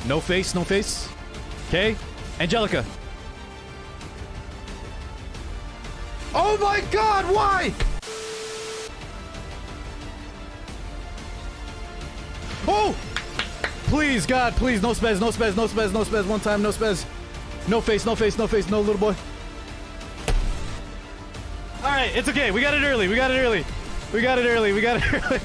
No face, no face. Okay. Angelica. Oh my god, why? Oh! Please, God, please, no spaz, no spaz, no spaz, no spaz, one time, no spaz. No face, no face, no face, no little boy. Alright, it's okay, we got it early, we got it early. We got it early, we got it early.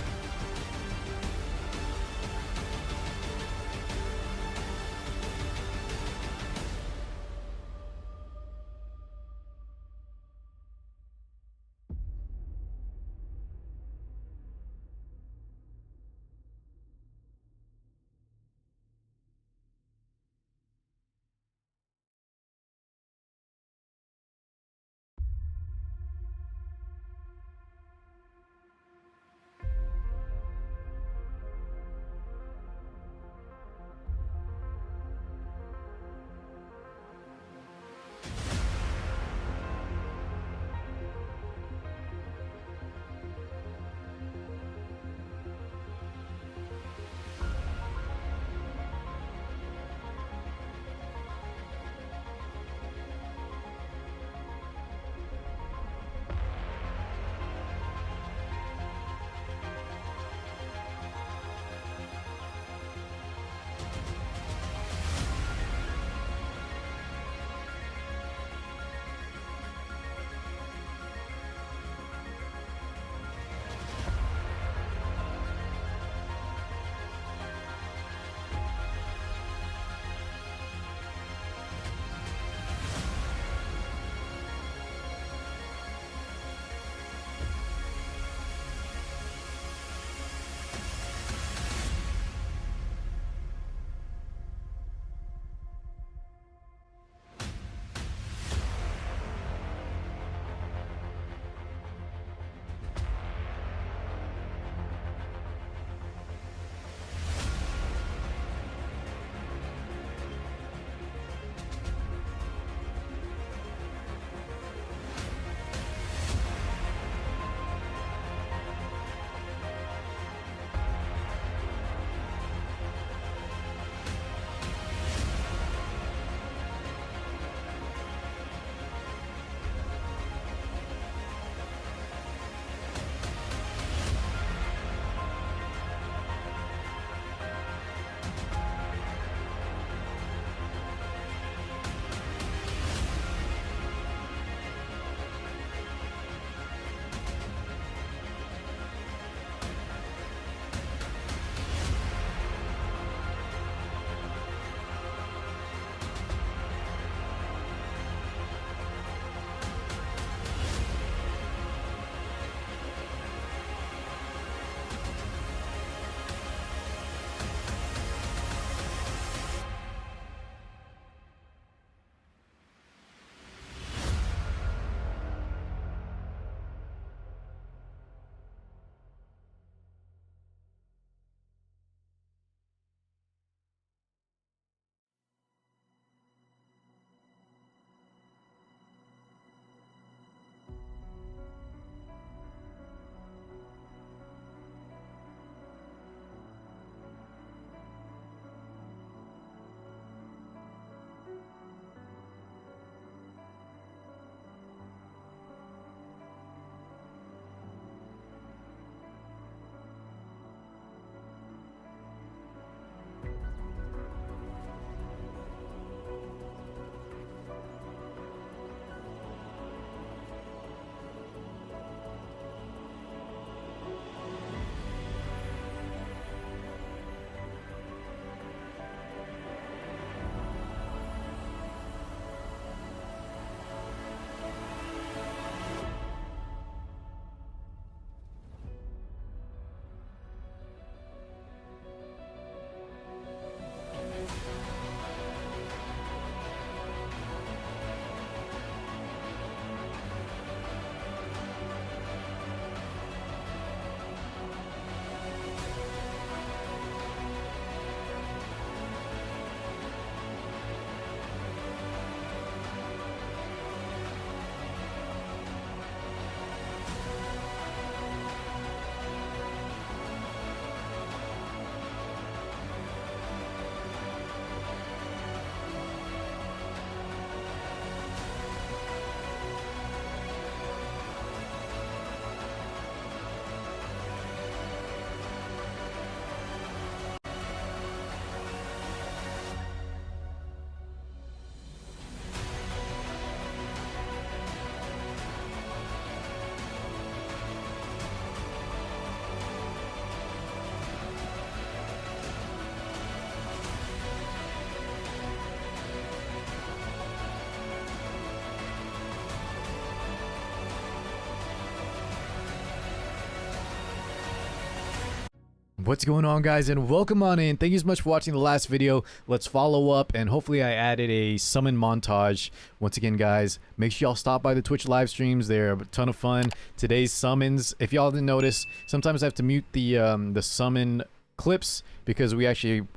What's going on, guys, and welcome on in. Thank you so much for watching the last video. Let's follow up, and hopefully I added a summon montage. Once again, guys, make sure y'all stop by the Twitch live streams. They're a ton of fun. Today's summons, if y'all didn't notice, sometimes I have to mute the summon clips because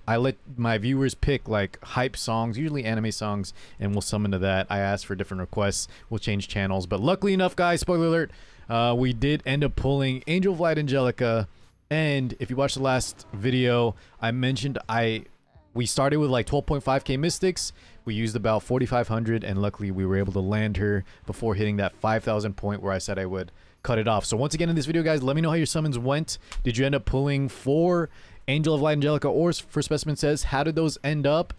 I let my viewers pick like hype songs, usually anime songs, and we'll summon to that. I asked for different requests. We'll change channels, but luckily enough, guys, spoiler alert, we did end up pulling Angel of Light Angelica. And if you watched the last video, I mentioned we started with like 12.5k mystics. We used about 4,500, and luckily we were able to land her before hitting that 5,000 point where I said I would cut it off. So once again in this video, guys, let me know how your summons went. Did you end up pulling for Angel of Light Angelica or for Specimen Says? How did those end up?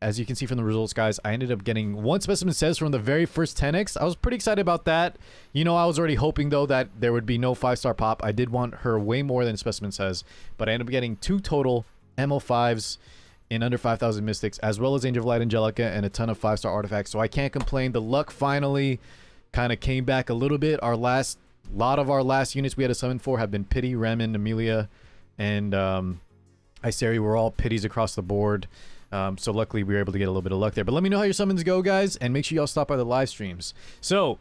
As you can see from the results, guys, I ended up getting one Specimen Says from the very first 10x. I was pretty excited about that. You know, I was already hoping, though, that there would be no 5-star pop. I did want her way more than Specimen Says, but I ended up getting 2 total MO5s in under 5,000 mystics, as well as Angel of Light Angelica and a ton of 5-star artifacts. So I can't complain. The luck finally kind of came back a little bit. A lot of our last units we had to summon for have been Pity, Remen, Amelia, and Iseri. Were all Pities across the board. So luckily we were able to get a little bit of luck there. But let me know how your summons go, guys, and make sure y'all stop by the live streams. So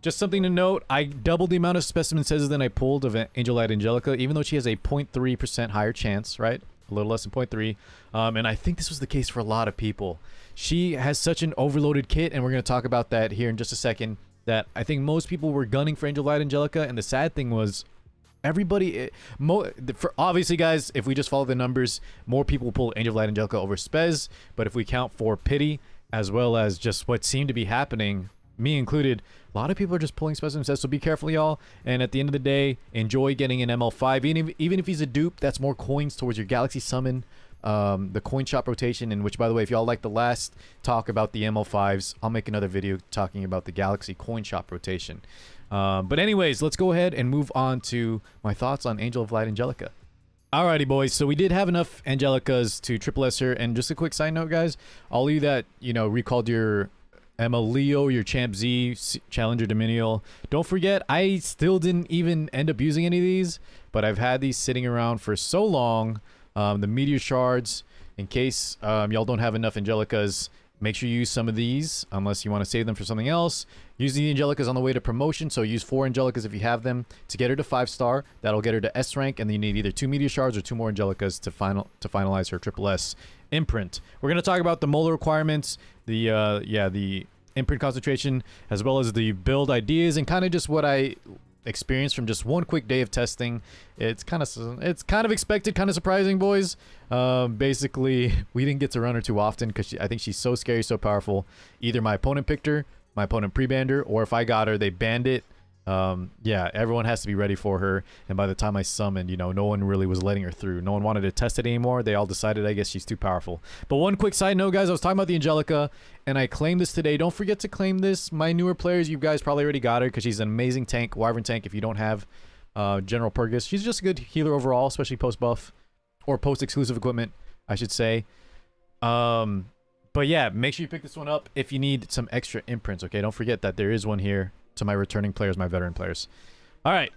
just something to note, I doubled the amount of Specimen Says than I pulled of Angel Light Angelica, even though she has a 0.3% higher chance, right? A little less than 0.3. And I think this was the case for a lot of people. She has such an overloaded kit, and we're going to talk about that here in just a second, that I think most people were gunning for Angel Light Angelica, and the sad thing was everybody, obviously, guys, if we just follow the numbers, more people pull Angel of Light Angelica over Spez. But if we count for Pity, as well as just what seemed to be happening, me included, a lot of people are just pulling Specimen Says. So be careful, y'all. And at the end of the day, enjoy getting an ML5. Even if he's a dupe, that's more coins towards your Galaxy Summon. The coin shop rotation, in which, by the way, if y'all like the last talk about the ML5s, I'll make another video talking about the Galaxy coin shop rotation. But anyways, let's go ahead and move on to my thoughts on Angel of Light Angelica. Alrighty, boys, so we did have enough Angelicas to triple S her. And just a quick side note, guys, all of you that, you know, recalled your ML Leo, your Champ Z, Challenger Dominial, don't forget, I still didn't even end up using any of these, but I've had these sitting around for so long. The Meteor Shards, in case y'all don't have enough Angelicas, make sure you use some of these, unless you want to save them for something else. Use the Angelicas on the way to promotion, so use 4 Angelicas if you have them to get her to 5-star. That'll get her to S rank, and then you need either 2 Meteor Shards or 2 more Angelicas to finalize her triple S imprint. We're going to talk about the Mola requirements, the imprint concentration, as well as the build ideas, and kind of just what I experienced from just one quick day of testing. It's kind of expected, kind of surprising, boys. Basically, we didn't get to run her too often because I think she's so scary, so powerful. Either my opponent picked her, my opponent pre-banned her, or if I got her, they banned it. Yeah, everyone has to be ready for her, and by the time I summoned, you know, no one really was letting her through. No one wanted to test it anymore. They all decided, I guess, she's too powerful. But one quick side note, guys, I was talking about the Angelica, and I claimed this today. Don't forget to claim this. My newer players, you guys probably already got her because she's an amazing tank, Wyvern tank. If you don't have General Purgus, she's just a good healer overall, especially post-buff, or post-exclusive equipment, I should say. But yeah, make sure you pick this one up if you need some extra imprints, okay? Don't forget that there is one here to my returning players, my veteran players. All right,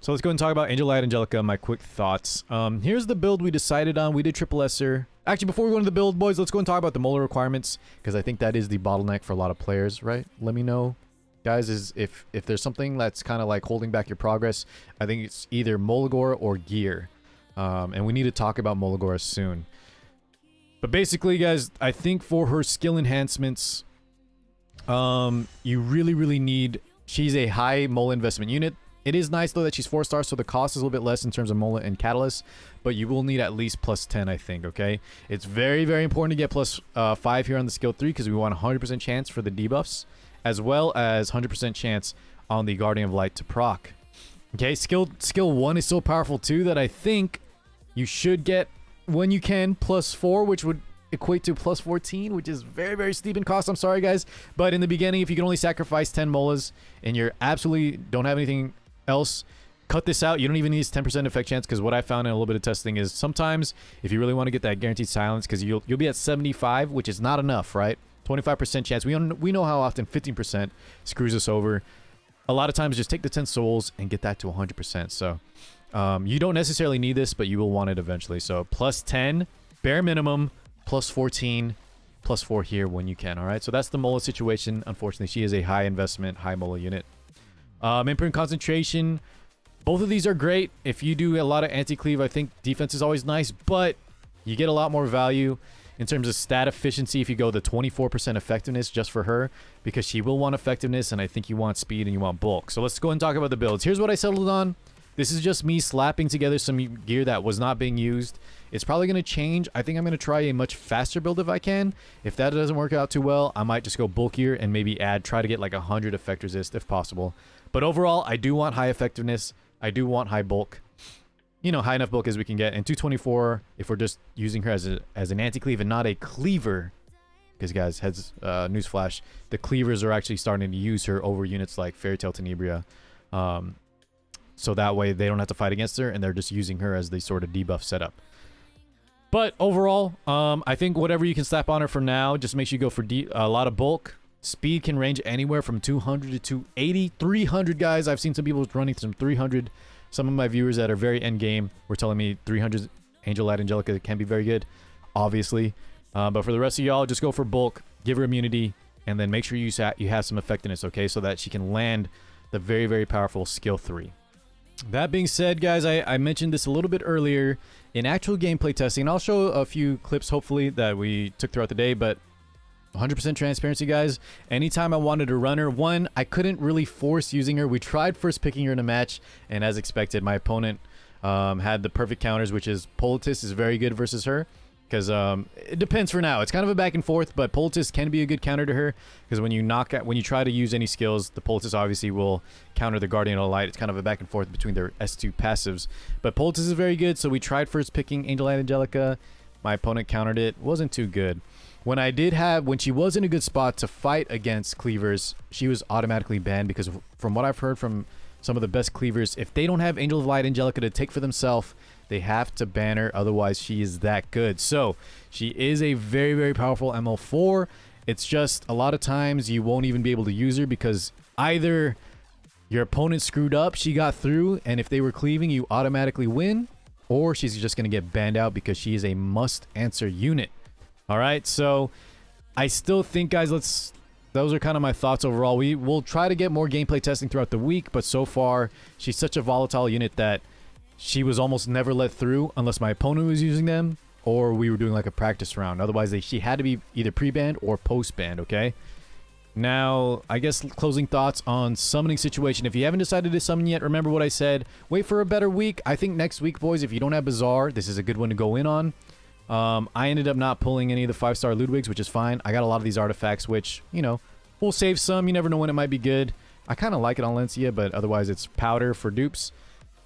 so let's go and talk about Angel Light Angelica, my quick thoughts. Here's the build we decided on. We did triple S her. Actually, before we go into the build, boys, let's go and talk about the Mola requirements, because I think that is the bottleneck for a lot of players, right? Let me know, guys, if there's something that's kind of like holding back your progress. I think it's either Molagor or gear, and we need to talk about Molagor soon. But basically, guys, I think for her skill enhancements, you really need... She's a high Mola investment unit. It is nice, though, that she's 4-star, so the cost is a little bit less in terms of Mola and Catalyst, but you will need at least plus 10, I think, okay? It's very important to get plus 5 here on the skill 3, because we want 100% chance for the debuffs, as well as 100% chance on the Guardian of Light to proc. Okay, skill 1 is so powerful, too, that I think you should get, when you can, plus 4, which would equate to plus 14, which is very steep in cost. I'm sorry, guys, but in the beginning, if you can only sacrifice 10 molas and you're absolutely don't have anything else, cut this out. You don't even need this 10% effect chance, because what I found in a little bit of testing is sometimes if you really want to get that guaranteed silence, because you'll be at 75, which is not enough, right? 25% chance. We know how often 15% screws us over. A lot of times just take the 10 souls and get that to 100%. So You don't necessarily need this, but you will want it eventually. So plus 10, bare minimum, plus 14, plus 4 here when you can. All right, so that's the Mola situation. Unfortunately, she is a high investment, high Mola unit. Imprint concentration. Both of these are great. If you do a lot of anti-cleave, I think defense is always nice, but you get a lot more value in terms of stat efficiency if you go the 24% effectiveness just for her, because she will want effectiveness, and I think you want speed and you want bulk. So let's go and talk about the builds. Here's what I settled on. This is just me slapping together some gear that was not being used. It's probably going to change. I think I'm going to try a much faster build if I can. If that doesn't work out too well, I might just go bulkier and maybe try to get like 100 effect resist if possible. But overall, I do want high effectiveness. I do want high bulk. You know, high enough bulk as we can get. And 224, if we're just using her as an anti-cleave and not a cleaver. Because, guys, newsflash, the cleavers are actually starting to use her over units like Fairy Tail Tenebria. So that way they don't have to fight against her, and they're just using her as the sort of debuff setup. But overall, I think whatever you can slap on her for now, just make sure you go for a lot of bulk. Speed can range anywhere from 200 to 280, 300, guys. I've seen some people running some 300. Some of my viewers that are very end game were telling me 300 Angelica can be very good, obviously. But for the rest of y'all, just go for bulk, give her immunity, and then make sure you have some effectiveness, okay, so that she can land the very, very powerful skill 3. That being said, guys, I mentioned this a little bit earlier in actual gameplay testing. I'll show a few clips, hopefully, that we took throughout the day, but 100% transparency, guys. Anytime I wanted to run her, one, I couldn't really force using her. We tried first picking her in a match, and as expected, my opponent had the perfect counters, which is Politis is very good versus her. Because it depends for now. It's kind of a back and forth, but Politis can be a good counter to her. Because when you try to use any skills, the Politis obviously will counter the Guardian of Light. It's kind of a back and forth between their S2 passives. But Politis is very good, so we tried first picking Angelica. My opponent countered it. Wasn't too good. When she was in a good spot to fight against cleavers, she was automatically banned, because from what I've heard from some of the best cleavers, if they don't have Angel of Light Angelica to take for themselves, they have to ban her, otherwise she is that good. So she is a very, very powerful ML4. It's just a lot of times you won't even be able to use her because either your opponent screwed up, she got through, and if they were cleaving, you automatically win, or she's just going to get banned out because she is a must-answer unit. All right, so I still think, guys, those are kind of my thoughts overall. We will try to get more gameplay testing throughout the week, but so far, she's such a volatile unit that she was almost never let through unless my opponent was using them or we were doing like a practice round. Otherwise, she had to be either pre-banned or post-banned, okay? Now, I guess closing thoughts on summoning situation. If you haven't decided to summon yet, remember what I said. Wait for a better week. I think next week, boys, if you don't have Bazaar, this is a good one to go in on. I ended up not pulling any of the 5-star Ludwigs, which is fine. I got a lot of these artifacts, which, you know, we'll save some. You never know when it might be good. I kind of like it on Lencia, but otherwise it's powder for dupes.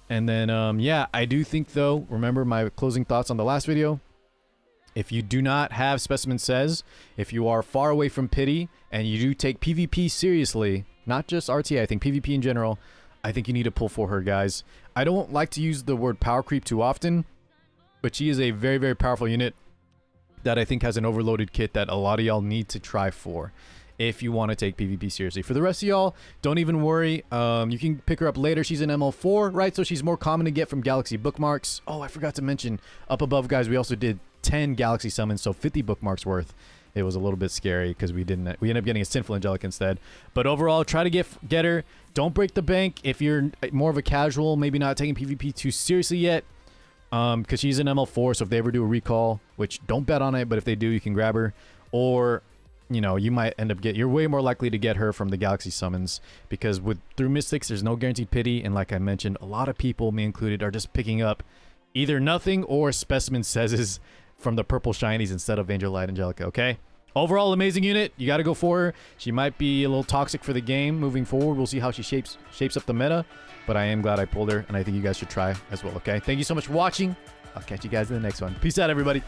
And then, yeah, I do think, though, remember my closing thoughts on the last video. If you do not have Specimen Says, if you are far away from Pity, and you do take PvP seriously, not just RTA, I think PvP in general, I think you need to pull for her, guys. I don't like to use the word power creep too often, but she is a very, very powerful unit that I think has an overloaded kit that a lot of y'all need to try for if you want to take PvP seriously. For the rest of y'all, don't even worry. You can pick her up later. She's an ML4, right? So she's more common to get from Galaxy bookmarks. Oh, I forgot to mention, up above, guys, we also did 10 Galaxy summons, so 50 bookmarks worth. It was a little bit scary because we ended up getting a Sinful Angelica instead. But overall, try to get her. Don't break the bank if you're more of a casual, maybe not taking PvP too seriously yet. Because she's an ML4, so if they ever do a recall, which don't bet on it, but if they do, you can grab her. Or, you know, you might end up you're way more likely to get her from the Galaxy summons, because through Mystics, there's no guaranteed pity, and like I mentioned, a lot of people, me included, are just picking up either nothing or Specimen Says from the purple shinies instead of Angel Light Angelica, okay? Overall, amazing unit. You got to go for her. She might be a little toxic for the game moving forward. We'll see how she shapes up the meta, but I am glad I pulled her, and I think you guys should try as well, okay? Thank you so much for watching. I'll catch you guys in the next one. Peace out, everybody.